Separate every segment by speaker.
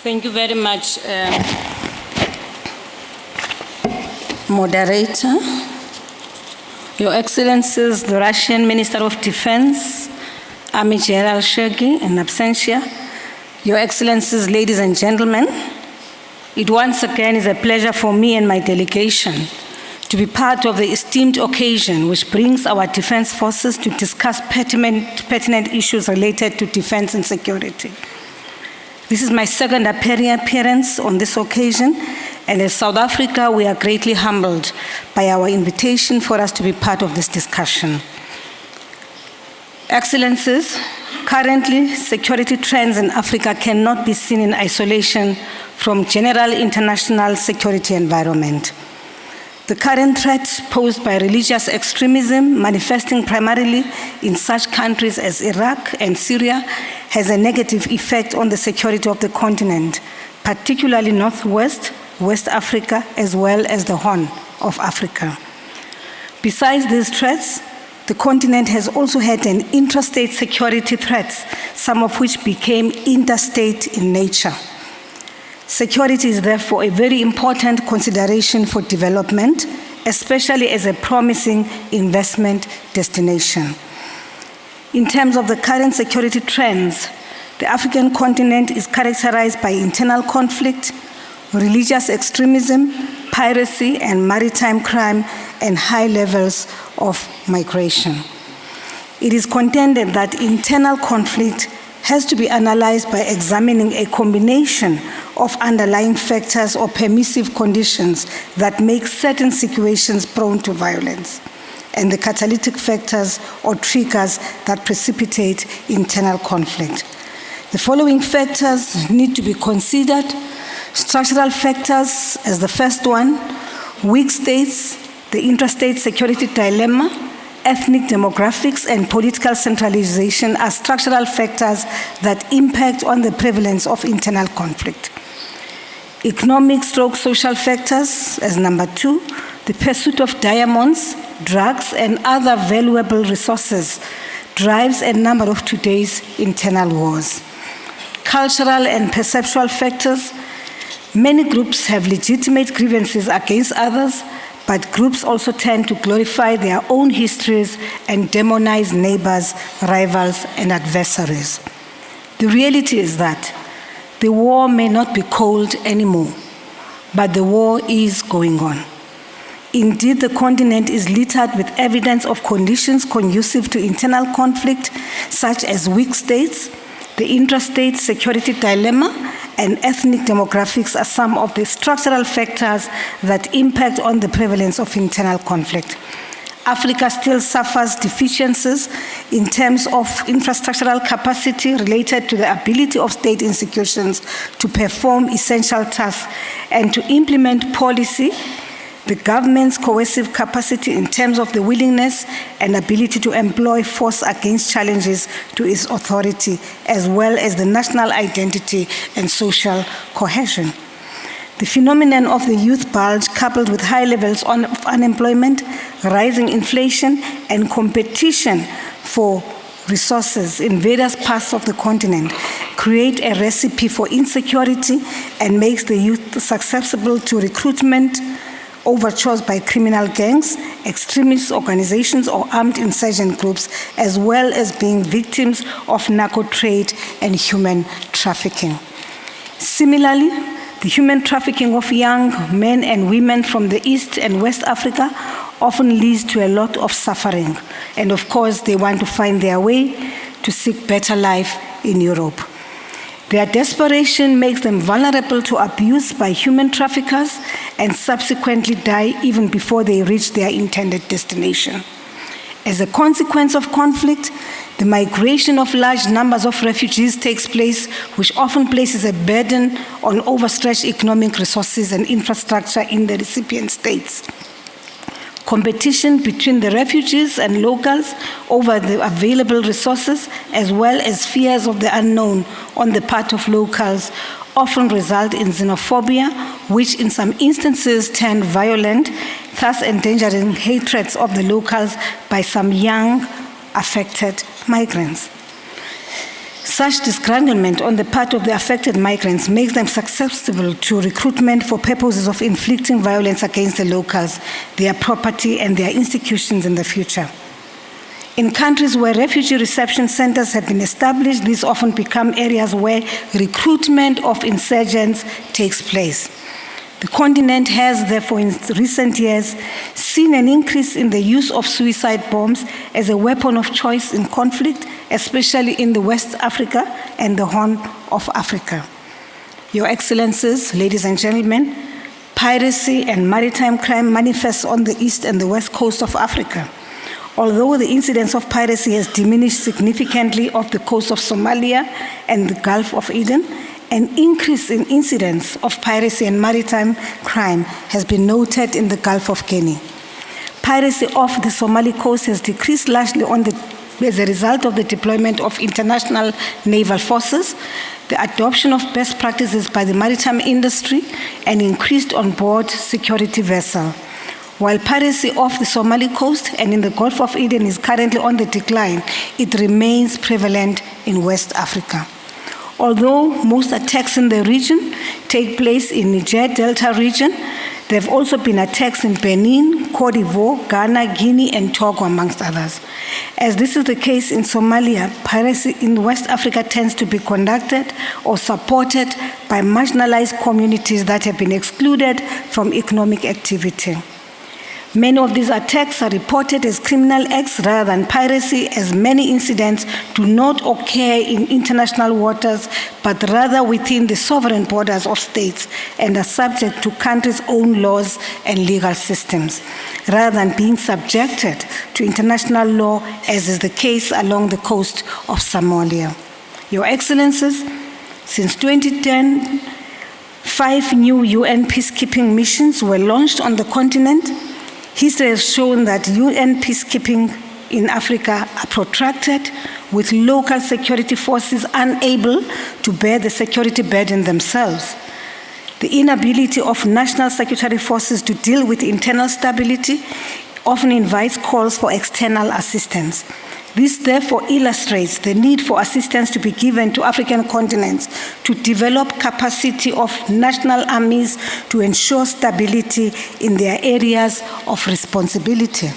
Speaker 1: Thank you very much, Moderator. Your Excellencies, the Russian Minister of Defense, Army General Shoigu, in absentia. Your Excellencies, ladies and gentlemen, it once again is a pleasure for me and my delegation to be part of the esteemed occasion which brings our defense forces to discuss pertinent issues related to defense and security. This is my second appearance on this occasion, and as South Africa, we are greatly humbled by our invitation for us to be part of this discussion. Excellencies, currently, security trends in Africa cannot be seen in isolation from general international security environment. The current threat posed by religious extremism, manifesting primarily in such countries as Iraq and Syria, has a negative effect on the security of the continent, particularly Northwest, West Africa, as well as the Horn of Africa. Besides these threats, the continent has also had an intrastate security threats, some of which became interstate in nature. Security is therefore a very important consideration for development, especially as a promising investment destination. In terms of the current security trends, the African continent is characterized by internal conflict, religious extremism, piracy and maritime crime, and high levels of migration. It is contended that internal conflict has to be analyzed by examining a combination of underlying factors or permissive conditions that make certain situations prone to violence, and the catalytic factors or triggers that precipitate internal conflict. The following factors need to be considered. Structural factors as the first one, weak states, the intrastate security dilemma, ethnic demographics, and political centralization are structural factors that impact on the prevalence of internal conflict. Economic/social factors as number two, the pursuit of diamonds, drugs, and other valuable resources drives a number of today's internal wars. Cultural and perceptual factors, many groups have legitimate grievances against others, but groups also tend to glorify their own histories and demonize neighbors, rivals, and adversaries. The reality is that the war may not be cold anymore, but the war is going on. Indeed, the continent is littered with evidence of conditions conducive to internal conflict, such as weak states, the intrastate security dilemma, and ethnic demographics are some of the structural factors that impact on the prevalence of internal conflict. Africa still suffers deficiencies in terms of infrastructural capacity related to the ability of state institutions to perform essential tasks and to implement policy, the government's coercive capacity in terms of the willingness and ability to employ force against challenges to its authority, as well as the national identity and social cohesion. The phenomenon of the youth bulge, coupled with high levels of unemployment, rising inflation, and competition for resources in various parts of the continent, create a recipe for insecurity and makes the youth susceptible to recruitment, overtures by criminal gangs, extremist organizations, or armed insurgent groups, as well as being victims of narco trade and human trafficking. Similarly, the human trafficking of young men and women from the East and West Africa often leads to a lot of suffering. And of course, they want to find their way to seek better life in Europe. Their desperation makes them vulnerable to abuse by human traffickers and subsequently die even before they reach their intended destination. As a consequence of conflict, the migration of large numbers of refugees takes place, which often places a burden on overstretched economic resources and infrastructure in the recipient states. Competition between the refugees and locals over the available resources, as well as fears of the unknown on the part of locals, often result in xenophobia, which in some instances turn violent, thus endangering hatreds of the locals by some young affected migrants. Such disgruntlement on the part of the affected migrants makes them susceptible to recruitment for purposes of inflicting violence against the locals, their property, and their institutions in the future. In countries where refugee reception centers have been established, these often become areas where recruitment of insurgents takes place. The continent has, therefore, in recent years, seen an increase in the use of suicide bombs as a weapon of choice in conflict, especially in the West Africa and the Horn of Africa. Your Excellencies, ladies and gentlemen, piracy and maritime crime manifest on the east and the west coast of Africa. Although the incidence of piracy has diminished significantly off the coast of Somalia and the Gulf of Eden, an increase in incidence of piracy and maritime crime has been noted in the Gulf of Guinea. Piracy off the Somali coast has decreased largely as a result of the deployment of international naval forces, the adoption of best practices by the maritime industry, and increased on-board security vessels. While piracy off the Somali coast and in the Gulf of Eden is currently on the decline, it remains prevalent in West Africa. Although most attacks in the region take place in Niger Delta region, there have also been attacks in Benin, Cote d'Ivoire, Ghana, Guinea, and Togo, amongst others. As this is the case in Somalia, piracy in West Africa tends to be conducted or supported by marginalized communities that have been excluded from economic activity. Many of these attacks are reported as criminal acts rather than piracy, as many incidents do not occur in international waters, but rather within the sovereign borders of states and are subject to countries' own laws and legal systems, rather than being subjected to international law, as is the case along the coast of Somalia. Your Excellencies, since 2010, 5 new UN peacekeeping missions were launched on the continent. History has shown that UN peacekeeping in Africa are protracted, with local security forces unable to bear the security burden themselves. The inability of national security forces to deal with internal stability often invites calls for external assistance. This therefore illustrates the need for assistance to be given to African continents to develop capacity of national armies to ensure stability in their areas of responsibility.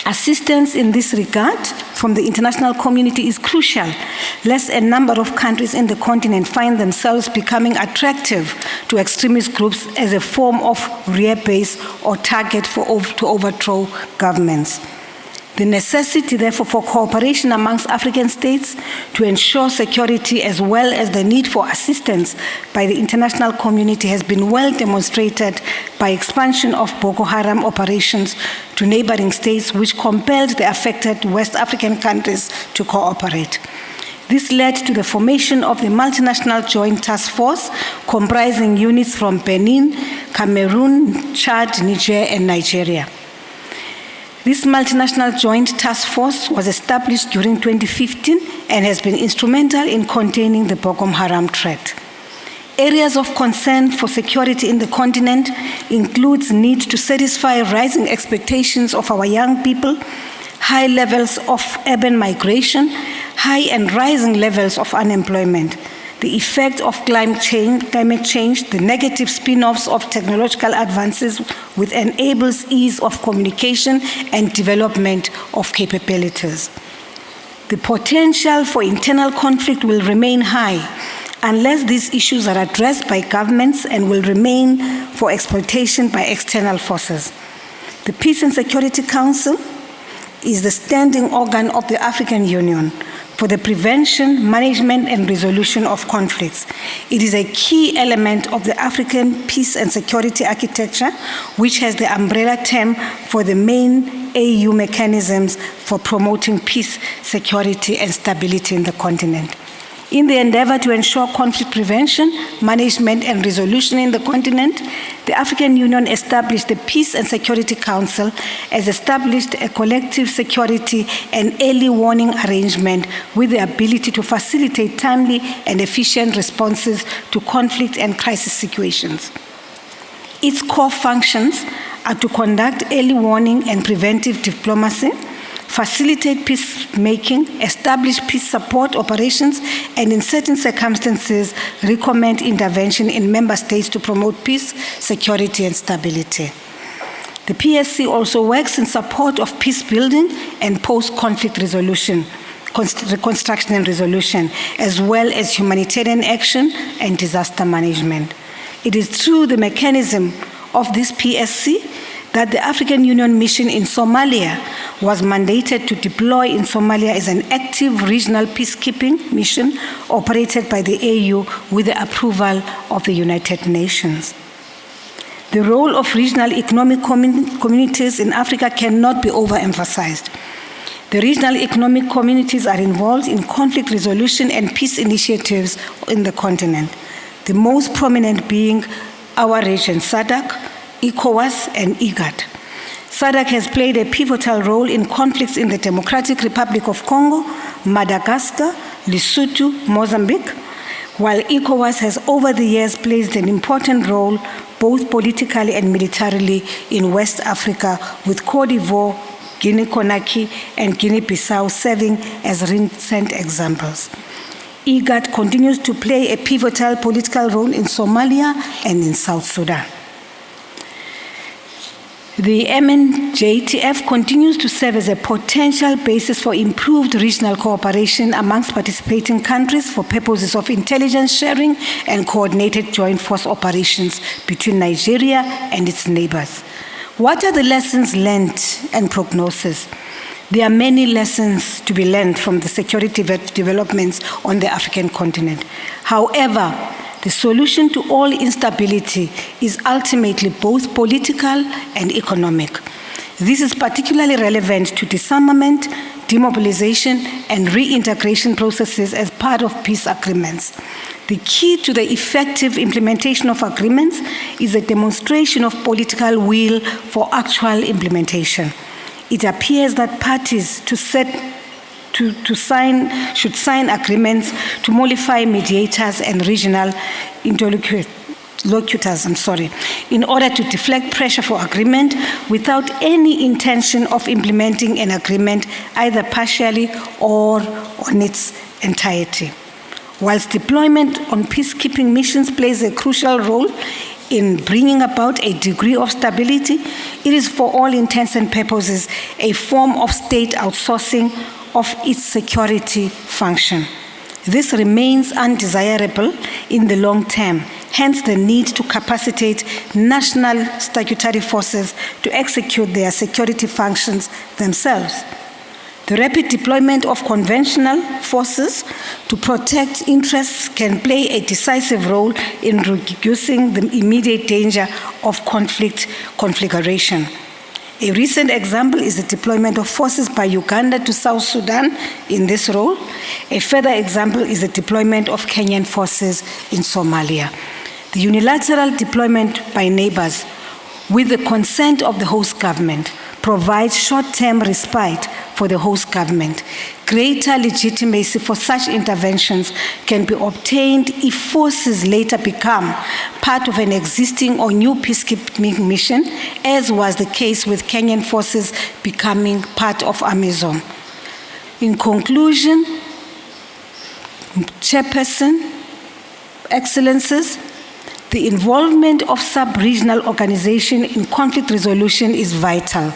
Speaker 1: Assistance in this regard from the international community is crucial, lest a number of countries in the continent find themselves becoming attractive to extremist groups as a form of rear base or target to overthrow governments. The necessity, therefore, for cooperation amongst African states to ensure security, as well as the need for assistance by the international community, has been well demonstrated by expansion of Boko Haram operations to neighboring states, which compelled the affected West African countries to cooperate. This led to the formation of the multinational joint task force comprising units from Benin, Cameroon, Chad, Niger, and Nigeria. This multinational joint task force was established during 2015 and has been instrumental in containing the Boko Haram threat. Areas of concern for security in the continent includes need to satisfy rising expectations of our young people, high levels of urban migration, high and rising levels of unemployment, the effect of climate change, the negative spin-offs of technological advances which enables ease of communication and development of capabilities. The potential for internal conflict will remain high unless these issues are addressed by governments and will remain for exploitation by external forces. The Peace and Security Council is the standing organ of the African Union for the prevention, management, and resolution of conflicts. It is a key element of the African peace and security architecture, which has the umbrella term for the main AU mechanisms for promoting peace, security, and stability in the continent. In the endeavor to ensure conflict prevention, management, and resolution in the continent, the African Union established the Peace and Security Council, as established a collective security and early warning arrangement with the ability to facilitate timely and efficient responses to conflict and crisis situations. Its core functions are to conduct early warning and preventive diplomacy, facilitate peacemaking, establish peace support operations, and in certain circumstances, recommend intervention in member states to promote peace, security, and stability. The PSC also works in support of peace building and post-conflict resolution, reconstruction and resolution, as well as humanitarian action and disaster management. It is through the mechanism of this PSC that the African Union mission in Somalia was mandated to deploy in Somalia as an active regional peacekeeping mission operated by the AU with the approval of the United Nations. The role of regional economic communities in Africa cannot be overemphasized. The regional economic communities are involved in conflict resolution and peace initiatives in the continent, the most prominent being our region, SADC, ECOWAS, and IGAD. SADC has played a pivotal role in conflicts in the Democratic Republic of Congo, Madagascar, Lesotho, Mozambique, while ECOWAS has over the years played an important role both politically and militarily in West Africa, with Cote d'Ivoire, Guinea-Conakry, and Guinea-Bissau serving as recent examples. IGAD continues to play a pivotal political role in Somalia and in South Sudan. The MNJTF continues to serve as a potential basis for improved regional cooperation amongst participating countries for purposes of intelligence sharing and coordinated joint force operations between Nigeria and its neighbors. What are the lessons learned and prognosis? There are many lessons to be learned from the security developments on the African continent. However, the solution to all instability is ultimately both political and economic. This is particularly relevant to disarmament, demobilization, and reintegration processes as part of peace agreements. The key to the effective implementation of agreements is a demonstration of political will for actual implementation. It appears that parties should sign agreements to mollify mediators and regional interlocutors, in order to deflect pressure for agreement without any intention of implementing an agreement either partially or on its entirety. Whilst deployment on peacekeeping missions plays a crucial role in bringing about a degree of stability, it is for all intents and purposes a form of state outsourcing of its security function. This remains undesirable in the long term, hence the need to capacitate national statutory forces to execute their security functions themselves. The rapid deployment of conventional forces to protect interests can play a decisive role in reducing the immediate danger of conflict conflagration. A recent example is the deployment of forces by Uganda to South Sudan in this role. A further example is the deployment of Kenyan forces in Somalia. The unilateral deployment by neighbors with the consent of the host government provides short-term respite for the host government. Greater legitimacy for such interventions can be obtained if forces later become part of an existing or new peacekeeping mission, as was the case with Kenyan forces becoming part of AMISOM. In conclusion, Chairperson, Excellencies, the involvement of sub-regional organizations in conflict resolution is vital,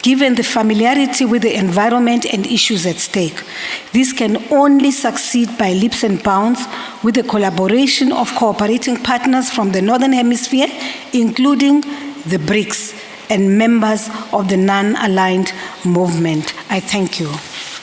Speaker 1: given the familiarity with the environment and issues at stake. This can only succeed by leaps and bounds with the collaboration of cooperating partners from the Northern Hemisphere, including the BRICS and members of the non-aligned movement. I thank you.